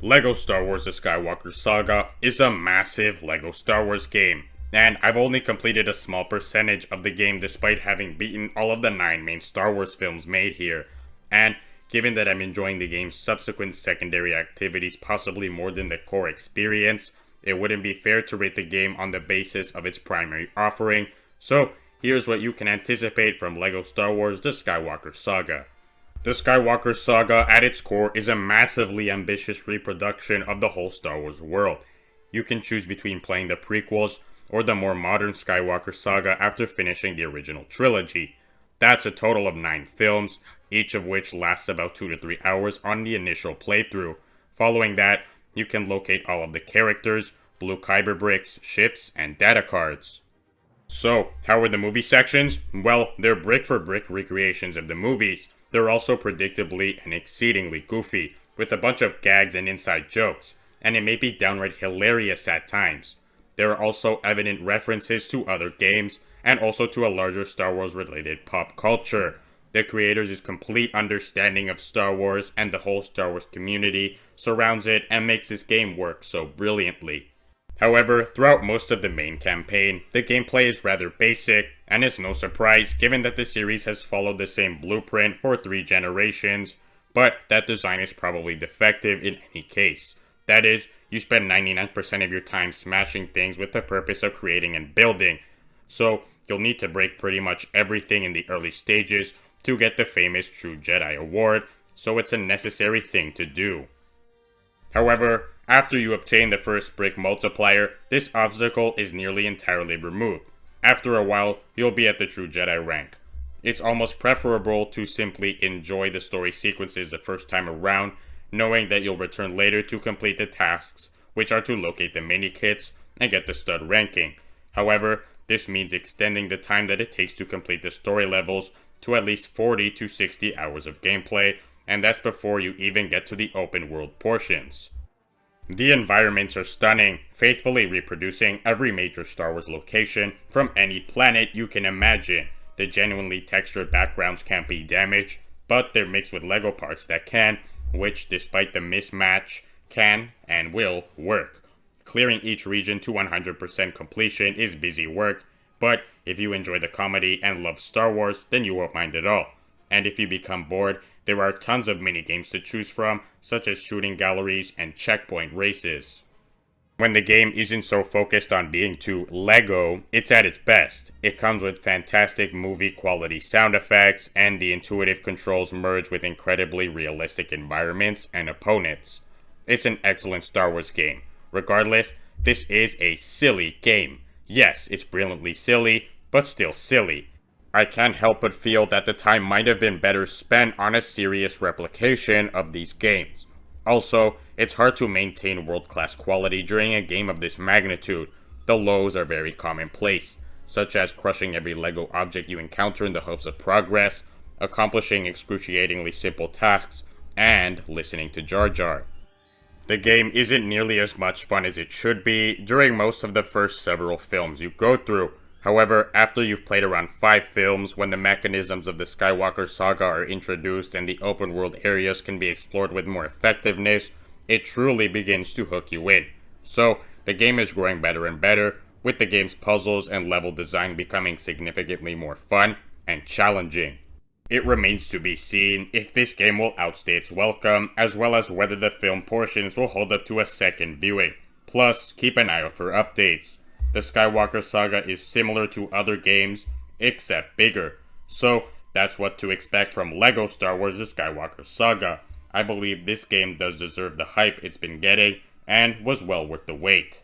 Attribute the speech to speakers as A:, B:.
A: LEGO Star Wars The Skywalker Saga is a massive LEGO Star Wars game, and I've only completed a small percentage of the game despite having beaten all of the 9 main Star Wars films made here. And given that I'm enjoying the game's subsequent secondary activities possibly more than the core experience, it wouldn't be fair to rate the game on the basis of its primary offering, so here's what you can anticipate from LEGO Star Wars The Skywalker Saga. The Skywalker Saga, at its core, is a massively ambitious reproduction of the whole Star Wars world. You can choose between playing the prequels or the more modern Skywalker Saga after finishing the original trilogy. That's a total of 9 films, each of which lasts about 2 to 3 hours on the initial playthrough. Following that, you can locate all of the characters, blue kyber bricks, ships, and data cards. So, how are the movie sections? Well, they're brick-for-brick recreations of the movies. They're also predictably and exceedingly goofy, with a bunch of gags and inside jokes, and it may be downright hilarious at times. There are also evident references to other games, and also to a larger Star Wars related pop culture. The creators' complete understanding of Star Wars and the whole Star Wars community surrounds it and makes this game work so brilliantly. However, throughout most of the main campaign, the gameplay is rather basic, and it's no surprise given that the series has followed the same blueprint for 3 generations, but that design is probably defective in any case. That is, you spend 99% of your time smashing things with the purpose of creating and building, so you'll need to break pretty much everything in the early stages to get the famous True Jedi award, so it's a necessary thing to do. However, after you obtain the first brick multiplier, this obstacle is nearly entirely removed. After a while, you'll be at the True Jedi rank. It's almost preferable to simply enjoy the story sequences the first time around, knowing that you'll return later to complete the tasks, which are to locate the mini-kits and get the stud ranking. However, this means extending the time that it takes to complete the story levels to at least 40 to 60 hours of gameplay, and that's before you even get to the open world portions. The environments are stunning, faithfully reproducing every major Star Wars location from any planet you can imagine. The genuinely textured backgrounds can't be damaged, but they're mixed with LEGO parts that can, which despite the mismatch, can and will work. Clearing each region to 100% completion is busy work, but if you enjoy the comedy and love Star Wars, then you won't mind at all. And if you become bored, there are tons of minigames to choose from, such as shooting galleries and checkpoint races. When the game isn't so focused on being too LEGO, it's at its best. It comes with fantastic movie quality sound effects, and the intuitive controls merge with incredibly realistic environments and opponents. It's an excellent Star Wars game. Regardless, this is a silly game. Yes, it's brilliantly silly, but still silly. I can't help but feel that the time might have been better spent on a serious replication of these games. Also, it's hard to maintain world-class quality during a game of this magnitude. The lows are very commonplace, such as crushing every LEGO object you encounter in the hopes of progress, accomplishing excruciatingly simple tasks, and listening to Jar Jar. The game isn't nearly as much fun as it should be during most of the first several films you go through. However, after you've played around 5 films, when the mechanisms of the Skywalker Saga are introduced and the open world areas can be explored with more effectiveness, it truly begins to hook you in. So, the game is growing better and better, with the game's puzzles and level design becoming significantly more fun and challenging. It remains to be seen if this game will outstay its welcome, as well as whether the film portions will hold up to a second viewing. Plus, keep an eye out for updates. The Skywalker Saga is similar to other games, except bigger. So, that's what to expect from LEGO Star Wars The Skywalker Saga. I believe this game does deserve the hype it's been getting, and was well worth the wait.